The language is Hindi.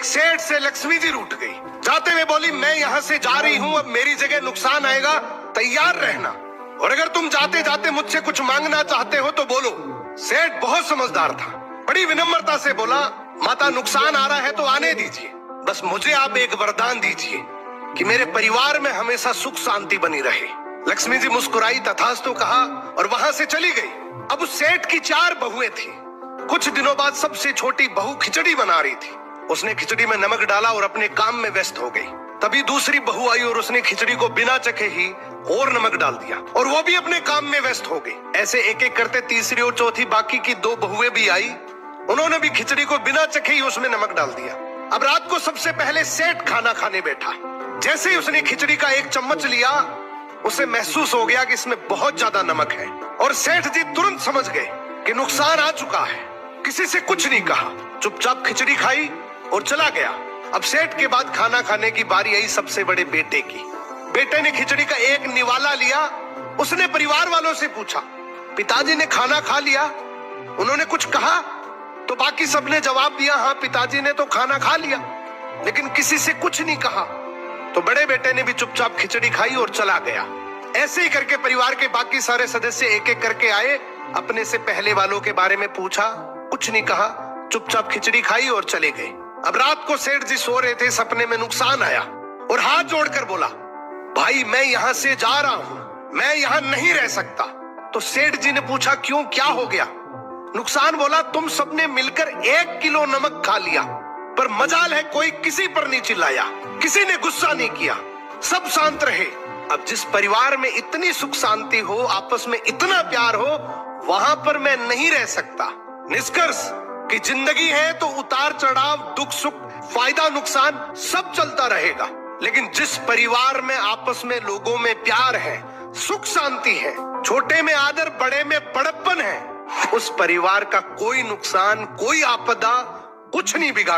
सेठ से लक्ष्मी जी रूठ गई। जाते हुए बोली, मैं यहाँ से जा रही हूँ, अब मेरी जगह नुकसान आएगा, तैयार रहना, और अगर तुम जाते जाते मुझसे कुछ मांगना चाहते हो तो बोलो। सेठ बहुत समझदार था, बड़ी विनम्रता से बोला, माता नुकसान आ रहा है तो आने दीजिए, बस मुझे आप एक वरदान दीजिए कि मेरे परिवार में हमेशा सुख शांति बनी रहे। लक्ष्मी जी मुस्कुराई, तथास्तु कहा और वहां से चली गई। अब उस सेठ की 4 बहुएं थी। कुछ दिनों बाद सबसे छोटी बहू खिचड़ी बना रही थी। उसने खिचड़ी में नमक डाला और अपने काम में व्यस्त हो गई। तभी दूसरी बहू आई और उसने खिचड़ी को बिना चखे ही और नमक डाल दिया और वो भी अपने काम में व्यस्त हो गई। ऐसे एक एक करते तीसरी और चौथी बाकी की 2 बहुएं भी आई। उन्होंने भी खिचड़ी को बिना चखे ही उसमें नमक डाल दिया। अब रात को सबसे पहले सेठ खाना खाने बैठा। जैसे ही उसने खिचड़ी का एक चम्मच लिया, उसे महसूस हो गया कि इसमें बहुत ज्यादा नमक है और सेठ जी तुरंत समझ गए कि नुकसान आ चुका है। किसी से कुछ नहीं कहा, चुपचाप खिचड़ी खाई और चला गया। अब सेठ के बाद खाना खाने की बारी आई सबसे बड़े बेटे की। बेटे ने खिचड़ी का एक निवाला लिया। उसने परिवार वालों से पूछा, पिताजी ने खाना खा लिया? उन्होंने कुछ कहा? तो बाकी सबने जवाब दिया, हाँ पिताजी ने तो खाना खा लिया, लेकिन किसी से कुछ नहीं कहा। तो बड़े बेटे ने भी चुपचाप खिचड़ी खाई और चला गया। ऐसे ही करके परिवार के बाकी सारे सदस्य एक एक करके आए, अपने से पहले वालों के बारे में पूछा, कुछ नहीं कहा, चुपचाप खिचड़ी खाई और चले गए। अब रात को सेठ जी सो रहे थे, सपने में नुकसान आया और हाथ जोड़कर बोला, भाई मैं यहाँ से जा रहा हूँ, मैं यहाँ नहीं रह सकता। तो सेठ जी ने पूछा, क्यों, क्या हो गया? नुकसान बोला, तुम सबने मिलकर 1 किलो नमक खा लिया, पर मजाल है कोई किसी पर नहीं चिल्लाया, किसी ने गुस्सा नहीं किया, सब शांत रहे। अब जिस परिवार में इतनी सुख शांति हो, आपस में इतना प्यार हो, वहां पर मैं नहीं रह सकता। निष्कर्ष कि जिंदगी है तो उतार चढ़ाव, दुख सुख, फायदा नुकसान सब चलता रहेगा, लेकिन जिस परिवार में आपस में लोगों में प्यार है, सुख शांति है, छोटे में आदर, बड़े में बड़प्पन है, उस परिवार का कोई नुकसान, कोई आपदा कुछ नहीं बिगाड़